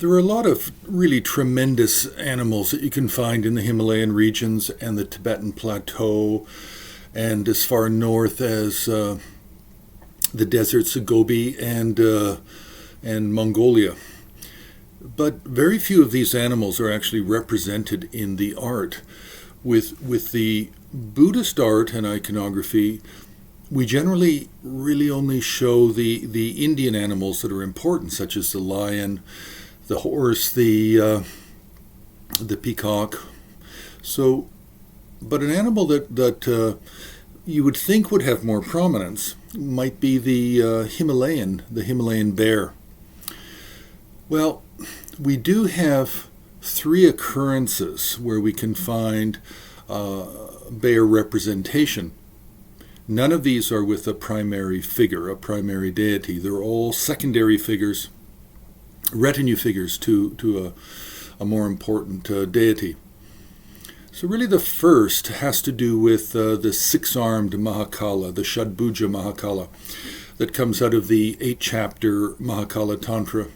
There are a lot of really tremendous animals that you can find in the Himalayan regions and the Tibetan Plateau, and as far north as the deserts of Gobi and Mongolia. But very few of these animals are actually represented in the art. With the Buddhist art and iconography, we generally really only show the Indian animals that are important, such as the lion, the horse, the peacock. So, but an animal that you would think would have more prominence might be the Himalayan bear. Well, we do have 3 occurrences where we can find bear representation. None of these are with a primary figure, a primary deity. They're all secondary figures, retinue figures to a more important deity. So really the first has to do with the 6-armed Mahakala, the Shadbhuja Mahakala, that comes out of the 8-chapter Mahakala Tantra.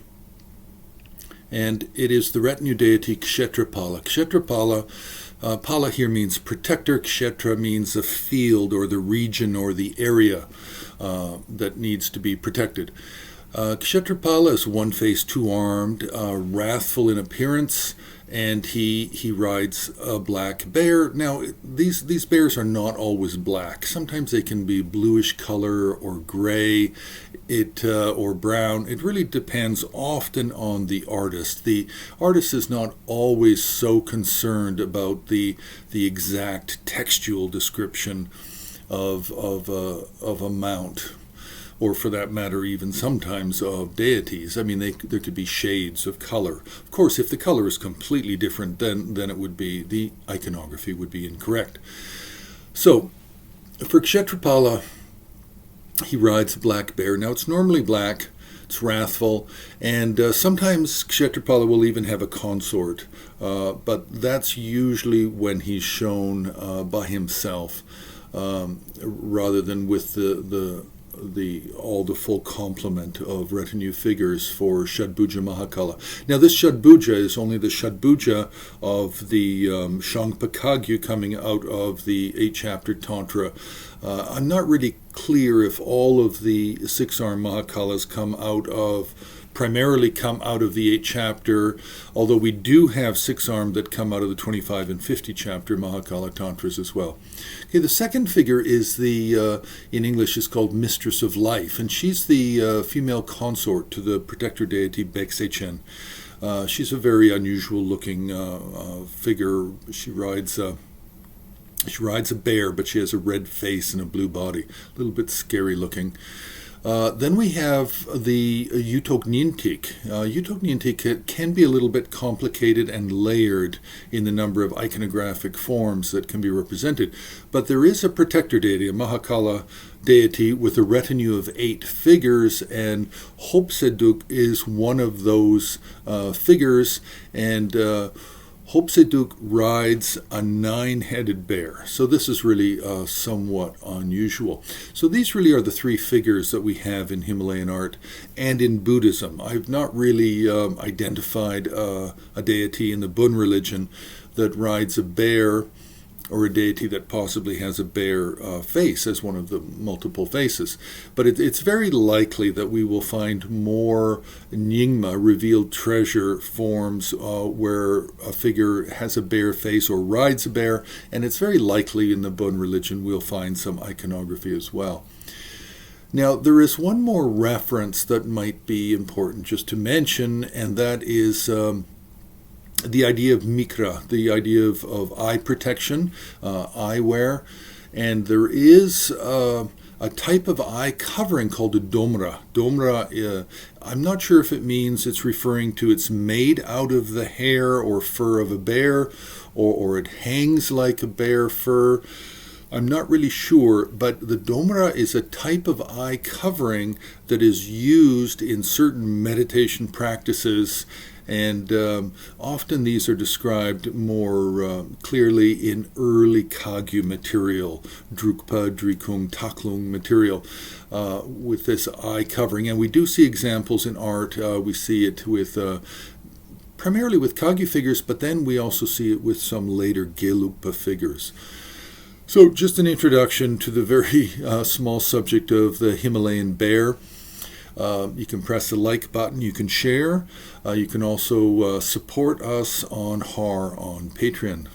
And it is the retinue deity Kshetrapala. Kshetrapala, Pala here means protector. Kshetra means the field or the region or the area that needs to be protected. Kshetrapala is one-faced, 2-armed, wrathful in appearance, and he rides a black bear. Now, these bears are not always black. Sometimes they can be bluish color or gray, or brown. It really depends often on the artist. The artist is not always so concerned about the exact textual description of a mount, or for that matter, even sometimes of deities. I mean, there could be shades of color. Of course, if the color is completely different, then it would be, the iconography would be incorrect. So, for Kshetrapala, he rides a black bear. Now, it's normally black, it's wrathful, and sometimes Kshetrapala will even have a consort, but that's usually when he's shown by himself, rather than with the full complement of retinue figures for Shadbhuja Mahakala. Now, this Shadbhuja is only the Shadbhuja of the Shangpa Kagyu coming out of the 8-chapter Tantra. I'm not really clear if all of the 6-armed Mahakalas primarily come out of the 8-chapter, although we do have 6-armed that come out of the 25 and 50-chapter Mahakala Tantras as well. Okay, the second figure is in English is called Mistress of Life, and she's the female consort to the protector deity Begtse Chen. She's a very unusual looking figure. She rides a bear, but she has a red face and a blue body, a little bit scary looking. Then we have the Yutog Nyingtig. Yutog Nyingtig can be a little bit complicated and layered in the number of iconographic forms that can be represented. But there is a protector deity, a Mahakala deity with a retinue of 8 figures, and Hobsedug is one of those figures, and Hobsedug rides a 9-headed bear. So this is really somewhat unusual. So these really are the 3 figures that we have in Himalayan art and in Buddhism. I've not really identified a deity in the Bun religion that rides a bear, or a deity that possibly has a bear face as one of the multiple faces. But it's very likely that we will find more Nyingma, revealed treasure forms, where a figure has a bear face or rides a bear, and it's very likely in the Bun religion we'll find some iconography as well. Now, there is one more reference that might be important just to mention, and that is the idea of mikra, the idea of eye protection, eyewear. And there is a type of eye covering called a domra. Domra, I'm not sure if it means it's referring to it's made out of the hair or fur of a bear, or it hangs like a bear fur. I'm not really sure, but the domra is a type of eye covering that is used in certain meditation practices, and often these are described more clearly in early Kagyu material, Drukpa, Drikung, Taklung material, with this eye covering. And we do see examples in art. We see it with primarily with Kage figures, but then we also see it with some later Gelugpa figures. So just an introduction to the very small subject of the Himalayan bear. You can press the like button, you can share. You can also support us on HAR on Patreon.